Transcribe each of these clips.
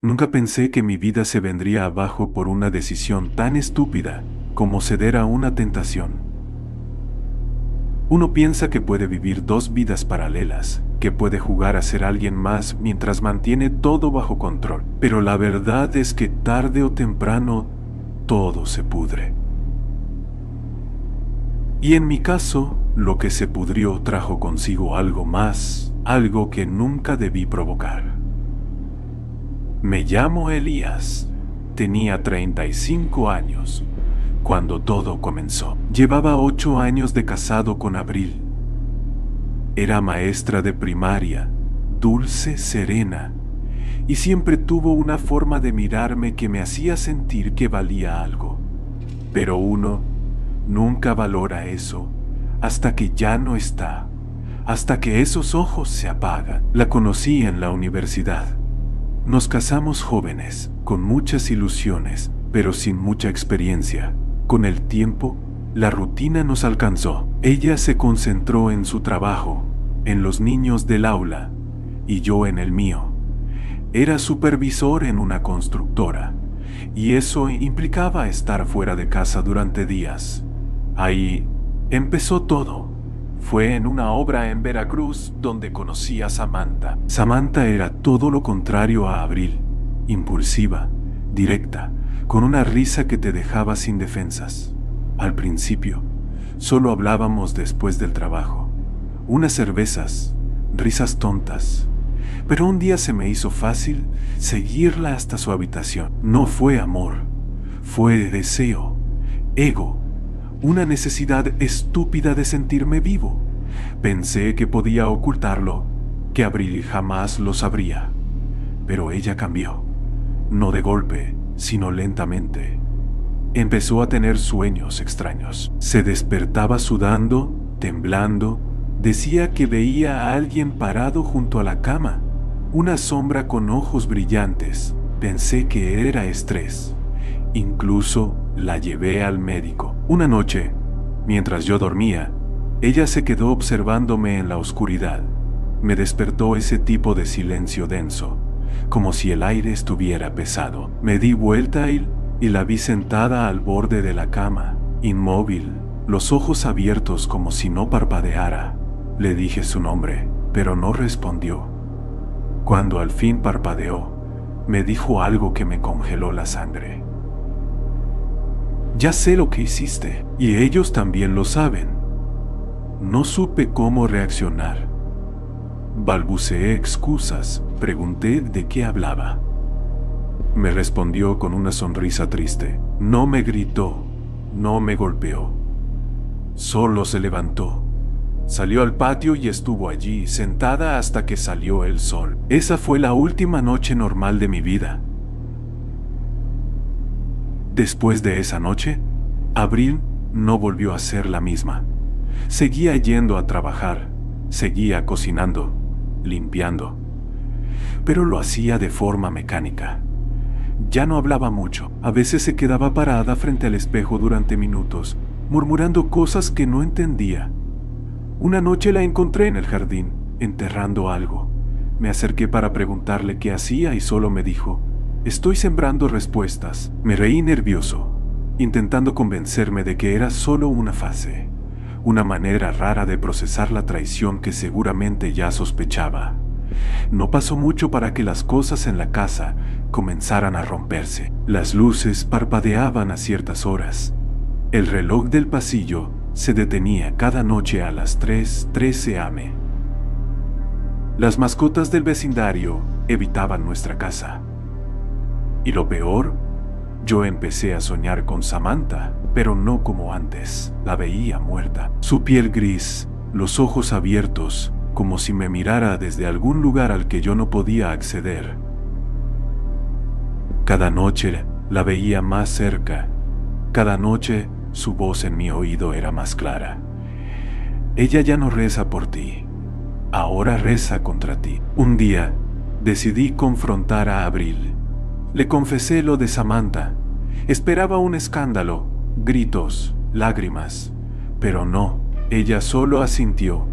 Nunca pensé que mi vida se vendría abajo por una decisión tan estúpida como ceder a una tentación. Uno piensa que puede vivir dos vidas paralelas, que puede jugar a ser alguien más mientras mantiene todo bajo control, pero la verdad es que tarde o temprano todo se pudre. Y en mi caso, lo que se pudrió trajo consigo algo más, algo que nunca debí provocar. Me llamo Elías. Tenía 35 años cuando todo comenzó. Llevaba 8 años de casado con Abril. Era maestra de primaria, dulce, serena, y siempre tuvo una forma de mirarme que me hacía sentir que valía algo. Pero uno nunca valora eso hasta que ya no está, hasta que esos ojos se apagan. La conocí en la universidad. Nos casamos jóvenes, con muchas ilusiones, pero sin mucha experiencia. Con el tiempo, la rutina nos alcanzó. Ella se concentró en su trabajo, en los niños del aula, y yo en el mío. Era supervisor en una constructora, y eso implicaba estar fuera de casa durante días. Ahí empezó todo. Fue en una obra en Veracruz donde conocí a Samantha. Samantha era todo lo contrario a Abril, impulsiva, directa, con una risa que te dejaba sin defensas. Al principio, solo hablábamos después del trabajo, unas cervezas, risas tontas. Pero un día se me hizo fácil seguirla hasta su habitación. No fue amor, fue deseo, ego, una necesidad estúpida de sentirme vivo. Pensé que podía ocultarlo, que Abril jamás lo sabría. Pero ella cambió, no de golpe, sino lentamente. Empezó a tener sueños extraños. Se despertaba sudando, temblando. Decía que veía a alguien parado junto a la cama, una sombra con ojos brillantes. Pensé que era estrés. Incluso la llevé al médico. Una noche, mientras yo dormía, ella se quedó observándome en la oscuridad. Me despertó ese tipo de silencio denso, como si el aire estuviera pesado. Me di vuelta y la vi sentada al borde de la cama, inmóvil, los ojos abiertos como si no parpadeara. Le dije su nombre, pero no respondió. Cuando al fin parpadeó, me dijo algo que me congeló la sangre. Ya sé lo que hiciste, y ellos también lo saben. No supe cómo reaccionar. Balbuceé excusas, pregunté de qué hablaba. Me respondió con una sonrisa triste. No me gritó, no me golpeó. Solo se levantó. Salió al patio y estuvo allí, sentada hasta que salió el sol. Esa fue la última noche normal de mi vida. Después de esa noche, Abril no volvió a ser la misma. Seguía yendo a trabajar, seguía cocinando, limpiando, pero lo hacía de forma mecánica. Ya no hablaba mucho. A veces se quedaba parada frente al espejo durante minutos, murmurando cosas que no entendía. Una noche la encontré en el jardín, enterrando algo. Me acerqué para preguntarle qué hacía y solo me dijo: estoy sembrando respuestas. Me reí nervioso, intentando convencerme de que era solo una fase, una manera rara de procesar la traición que seguramente ya sospechaba. No pasó mucho para que las cosas en la casa comenzaran a romperse. Las luces parpadeaban a ciertas horas. El reloj del pasillo se detenía cada noche a las 3:13 am. Las mascotas del vecindario evitaban nuestra casa. Y lo peor, yo empecé a soñar con Samantha, pero no como antes. La veía muerta. Su piel gris, los ojos abiertos, como si me mirara desde algún lugar al que yo no podía acceder. Cada noche la veía más cerca. Cada noche su voz en mi oído era más clara. Ella ya no reza por ti, ahora reza contra ti. Un día decidí confrontar a Abril. Le confesé lo de Samantha. Esperaba un escándalo, gritos, lágrimas, pero no. Ella solo asintió.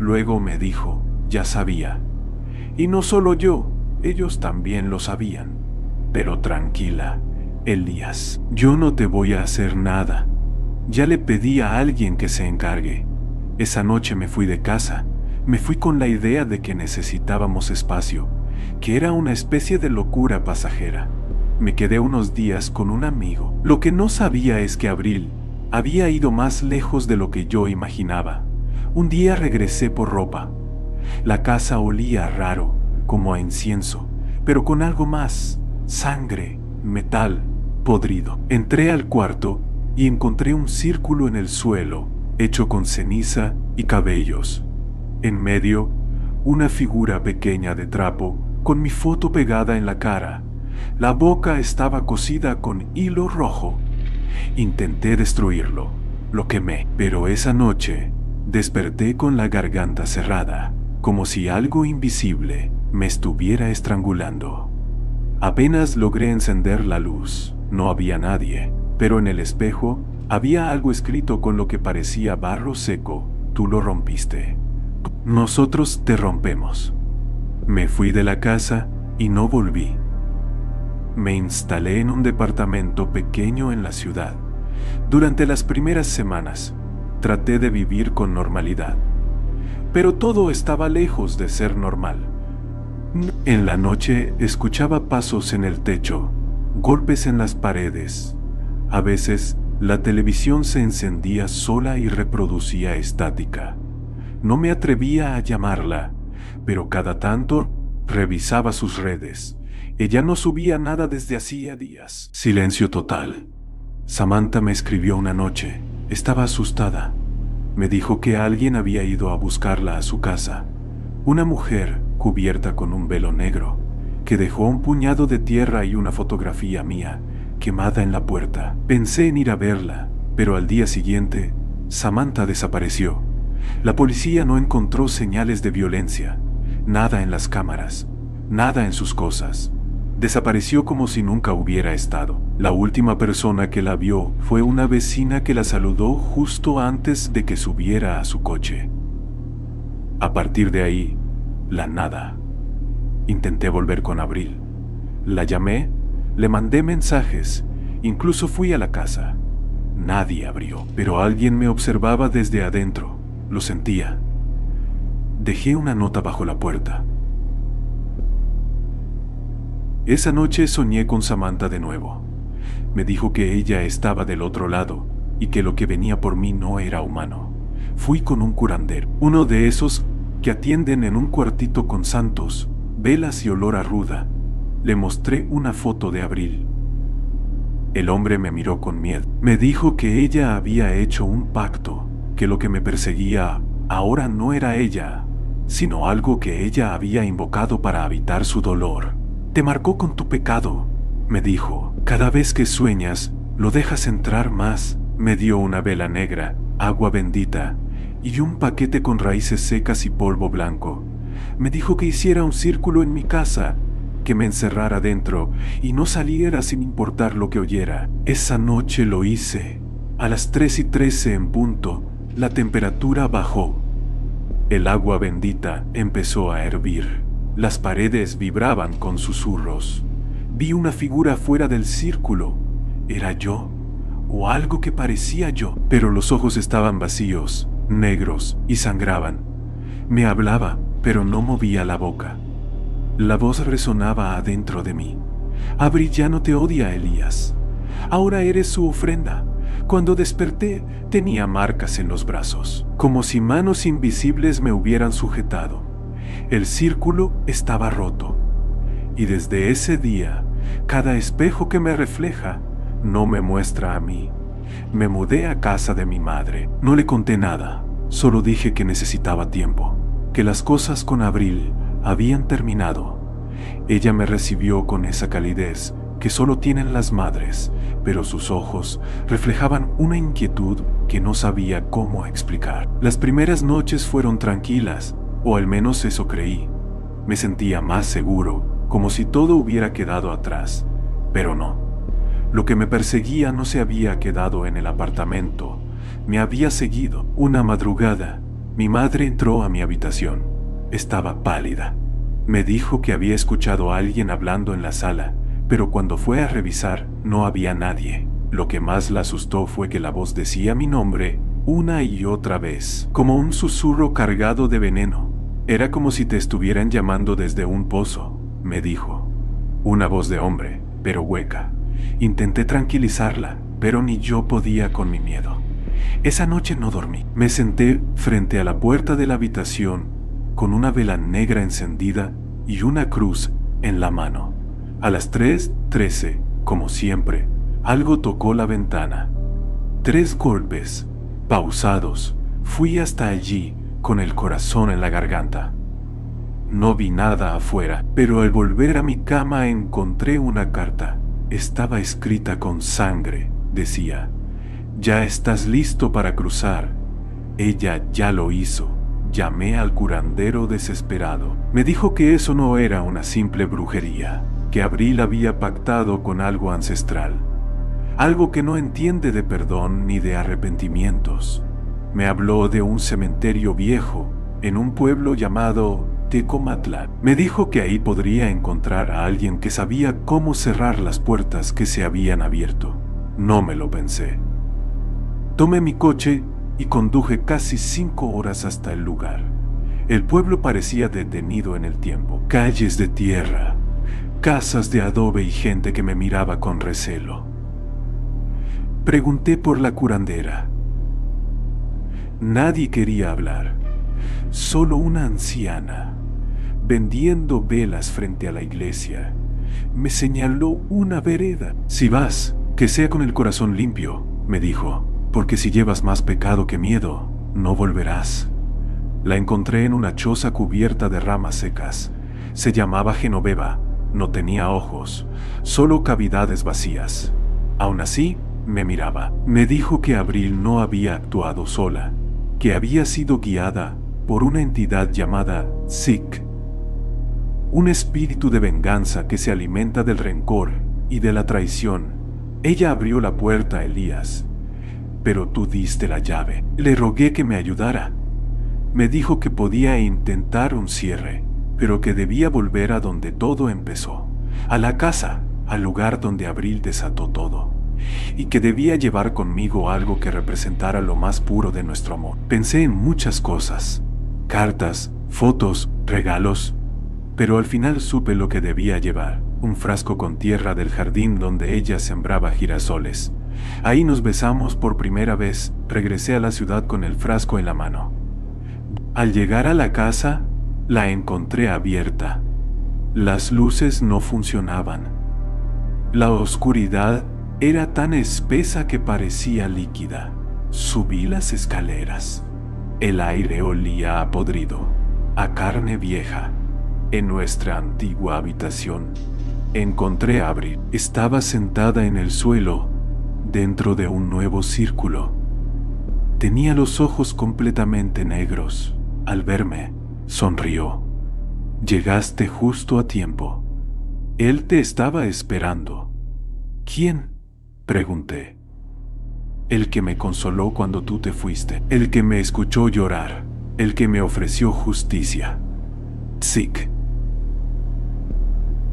Luego me dijo: ya sabía. Y no solo yo, ellos también lo sabían. Pero tranquila, Elías, yo no te voy a hacer nada. Ya le pedí a alguien que se encargue. Esa noche me fui de casa. Me fui con la idea de que necesitábamos espacio, que era una especie de locura pasajera. Me quedé unos días con un amigo. Lo que no sabía es que Abril había ido más lejos de lo que yo imaginaba. Un día regresé por ropa. La casa olía raro, como a incienso, pero con algo más: sangre, metal, podrido. Entré al cuarto y encontré un círculo en el suelo, hecho con ceniza y cabellos. En medio, una figura pequeña de trapo, con mi foto pegada en la cara. La boca estaba cosida con hilo rojo. Intenté destruirlo, lo quemé, pero esa noche desperté con la garganta cerrada, como si algo invisible me estuviera estrangulando. Apenas logré encender la luz. No había nadie, pero en el espejo había algo escrito con lo que parecía barro seco: tú lo rompiste. Nosotros te rompemos. Me fui de la casa y no volví. Me instalé en un departamento pequeño en la ciudad. Durante las primeras semanas, traté de vivir con normalidad, pero todo estaba lejos de ser normal. En la noche escuchaba pasos en el techo, golpes en las paredes. A veces, la televisión se encendía sola y reproducía estática. No me atrevía a llamarla, pero cada tanto revisaba sus redes. Ella no subía nada desde hacía días. Silencio total. Samantha me escribió una noche. Estaba asustada. Me dijo que alguien había ido a buscarla a su casa. Una mujer cubierta con un velo negro, que dejó un puñado de tierra y una fotografía mía quemada en la puerta. Pensé en ir a verla, pero al día siguiente, Samantha desapareció. La policía no encontró señales de violencia, nada en las cámaras, nada en sus cosas. Desapareció como si nunca hubiera estado. La última persona que la vio fue una vecina que la saludó justo antes de que subiera a su coche. A partir de ahí, la nada. Intenté volver con Abril. La llamé, le mandé mensajes, incluso fui a la casa. Nadie abrió, pero alguien me observaba desde adentro. Lo sentía. Dejé una nota bajo la puerta. Esa noche soñé con Samantha de nuevo. Me dijo que ella estaba del otro lado y que lo que venía por mí no era humano. Fui con un curandero, uno de esos que atienden en un cuartito con santos, velas y olor a ruda. Le mostré una foto de Abril. El hombre me miró con miedo. Me dijo que ella había hecho un pacto, que lo que me perseguía ahora no era ella, sino algo que ella había invocado para evitar su dolor. Te marcó con tu pecado, me dijo. Cada vez que sueñas, lo dejas entrar más. Me dio una vela negra, agua bendita y un paquete con raíces secas y polvo blanco. Me dijo que hiciera un círculo en mi casa, que me encerrara dentro y no saliera sin importar lo que oyera. Esa noche lo hice. A las 3:13 en punto, la temperatura bajó. El agua bendita empezó a hervir. Las paredes vibraban con susurros. Vi una figura fuera del círculo. ¿Era yo? O algo que parecía yo, pero los ojos estaban vacíos, negros y sangraban. Me hablaba, pero no movía la boca. La voz resonaba adentro de mí. Abril ya no te odia, Elías. Ahora eres su ofrenda. Cuando desperté, tenía marcas en los brazos, como si manos invisibles me hubieran sujetado. El círculo estaba roto. Y desde ese día, cada espejo que me refleja no me muestra a mí. Me mudé a casa de mi madre. No le conté nada, solo dije que necesitaba tiempo, que las cosas con Abril habían terminado. Ella me recibió con esa calidez que solo tienen las madres, pero sus ojos reflejaban una inquietud que no sabía cómo explicar. Las primeras noches fueron tranquilas, o al menos eso creí. Me sentía más seguro, como si todo hubiera quedado atrás, pero no. Lo que me perseguía no se había quedado en el apartamento, me había seguido. Una madrugada, mi madre entró a mi habitación. Estaba pálida. Me dijo que había escuchado a alguien hablando en la sala, pero cuando fue a revisar no había nadie. Lo que más la asustó fue que la voz decía mi nombre una y otra vez, como un susurro cargado de veneno. Era como si te estuvieran llamando desde un pozo, me dijo. Una voz de hombre, pero hueca. Intenté tranquilizarla, pero ni yo podía con mi miedo. Esa noche no dormí. Me senté frente a la puerta de la habitación con una vela negra encendida y una cruz en la mano. A las 3:13, como siempre, algo tocó la ventana. 3 golpes, pausados. Fui hasta allí con el corazón en la garganta. No vi nada afuera, pero al volver a mi cama encontré una carta. Estaba escrita con sangre. Decía: ya estás listo para cruzar. Ella ya lo hizo. Llamé al curandero desesperado. Me dijo que eso no era una simple brujería, que Abril había pactado con algo ancestral, algo que no entiende de perdón ni de arrepentimientos. Me habló de un cementerio viejo en un pueblo llamado Tecomatlán. Me dijo que ahí podría encontrar a alguien que sabía cómo cerrar las puertas que se habían abierto. No me lo pensé. Tomé mi coche y conduje casi 5 horas hasta el lugar. El pueblo parecía detenido en el tiempo. Calles de tierra, casas de adobe y gente que me miraba con recelo. Pregunté por la curandera. Nadie quería hablar. Solo una anciana, vendiendo velas frente a la iglesia, me señaló una vereda. Si vas, que sea con el corazón limpio, me dijo, porque si llevas más pecado que miedo, no volverás. La encontré en una choza cubierta de ramas secas. Se llamaba Genoveva, no tenía ojos, solo cavidades vacías. Aún así, me miraba. Me dijo que Abril no había actuado sola, que había sido guiada por una entidad llamada Zik, un espíritu de venganza que se alimenta del rencor y de la traición. Ella abrió la puerta a Elías, pero tú diste la llave. Le rogué que me ayudara. Me dijo que podía intentar un cierre, pero que debía volver a donde todo empezó, a la casa, al lugar donde Abril desató todo, y que debía llevar conmigo algo que representara lo más puro de nuestro amor. Pensé en muchas cosas, cartas, fotos, regalos, pero al final supe lo que debía llevar: un frasco con tierra del jardín donde ella sembraba girasoles. Ahí nos besamos por primera vez. Regresé a la ciudad con el frasco en la mano. Al llegar a la casa, la encontré abierta. Las luces no funcionaban. La oscuridad era tan espesa que parecía líquida. Subí las escaleras. El aire olía a podrido, a carne vieja. En nuestra antigua habitación, encontré a Abril. Estaba sentada en el suelo, dentro de un nuevo círculo. Tenía los ojos completamente negros. Al verme, sonrió. Llegaste justo a tiempo. Él te estaba esperando. ¿Quién?, pregunté. El que me consoló cuando tú te fuiste, el que me escuchó llorar, el que me ofreció justicia. Zik.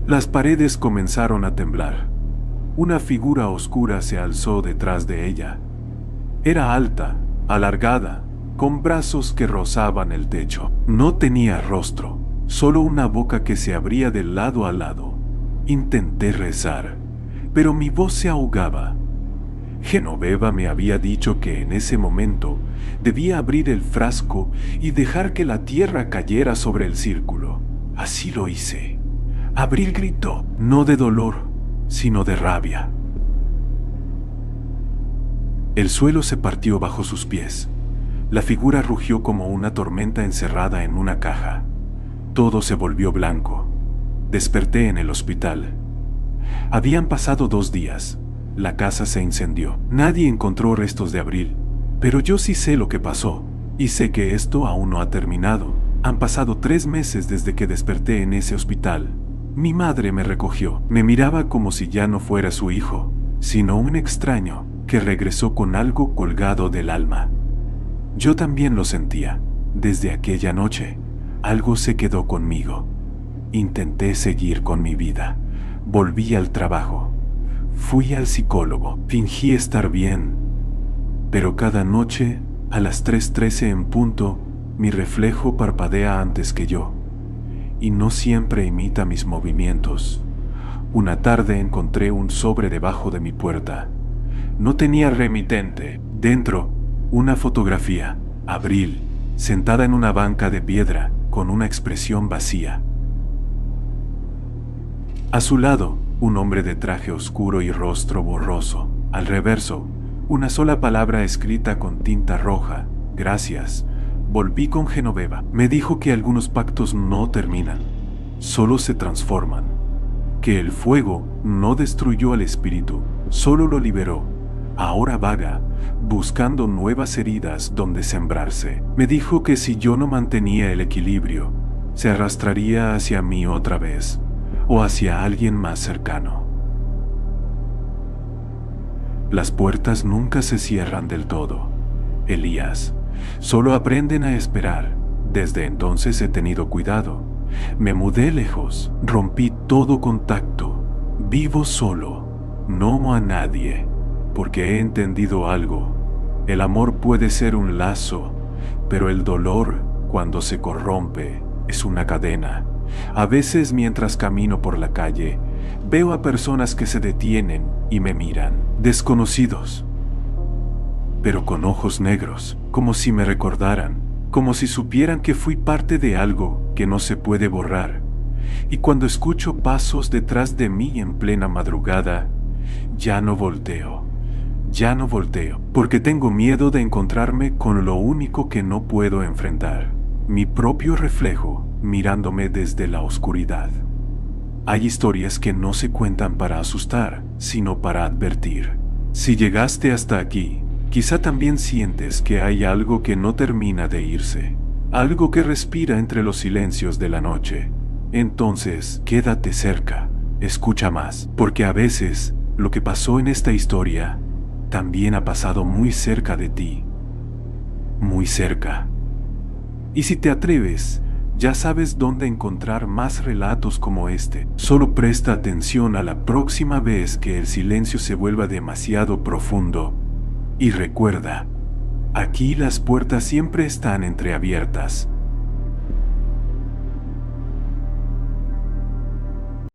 Las paredes comenzaron a temblar. Una figura oscura se alzó detrás de ella. Era alta, alargada, con brazos que rozaban el techo. No tenía rostro, solo una boca que se abría de lado a lado. Intenté rezar, pero mi voz se ahogaba. Genoveva me había dicho que en ese momento debía abrir el frasco y dejar que la tierra cayera sobre el círculo. Así lo hice. Abril gritó, no de dolor, sino de rabia. El suelo se partió bajo sus pies. La figura rugió como una tormenta encerrada en una caja. Todo se volvió blanco. Desperté en el hospital. Habían pasado 2 días. La casa se incendió. Nadie encontró restos de Abril, pero yo sí sé lo que pasó, y sé que esto aún no ha terminado. Han pasado 3 meses desde que desperté en ese hospital. Mi madre me recogió. Me miraba como si ya no fuera su hijo, sino un extraño que regresó con algo colgado del alma. Yo también lo sentía. Desde aquella noche, algo se quedó conmigo. Intenté seguir con mi vida, Volví al trabajo. Fui al psicólogo. Fingí estar bien. Pero cada noche, a las 3:13 en punto, mi reflejo parpadea antes que yo. Y no siempre imita mis movimientos. Una tarde encontré un sobre debajo de mi puerta. No tenía remitente. Dentro, una fotografía. Abril, sentada en una banca de piedra, con una expresión vacía. A su lado, un hombre de traje oscuro y rostro borroso. Al reverso, una sola palabra escrita con tinta roja: gracias. Volví con Genoveva. Me dijo que algunos pactos no terminan, solo se transforman. Que el fuego no destruyó al espíritu, solo lo liberó. Ahora vaga, buscando nuevas heridas donde sembrarse. Me dijo que si yo no mantenía el equilibrio, se arrastraría hacia mí otra vez, o hacia alguien más cercano. Las puertas nunca se cierran del todo, Elías. Solo aprenden a esperar. Desde entonces he tenido cuidado. Me mudé lejos, rompí todo contacto. Vivo solo, no amo a nadie, porque he entendido algo. El amor puede ser un lazo, pero el dolor, cuando se corrompe, es una cadena. A veces, mientras camino por la calle, veo a personas que se detienen y me miran, desconocidos, pero con ojos negros, como si me recordaran, como si supieran que fui parte de algo que no se puede borrar. Y cuando escucho pasos detrás de mí en plena madrugada, ya no volteo, porque tengo miedo de encontrarme con lo único que no puedo enfrentar, mi propio reflejo mirándome desde la oscuridad. Hay historias que no se cuentan para asustar, sino para advertir. Si llegaste hasta aquí, quizá también sientes que hay algo que no termina de irse, algo que respira entre los silencios de la noche. Entonces, quédate cerca, escucha más, porque a veces lo que pasó en esta historia también ha pasado muy cerca de ti, muy cerca. Y si te atreves, ya sabes dónde encontrar más relatos como este. Solo presta atención a la próxima vez que el silencio se vuelva demasiado profundo. Y recuerda, aquí las puertas siempre están entreabiertas,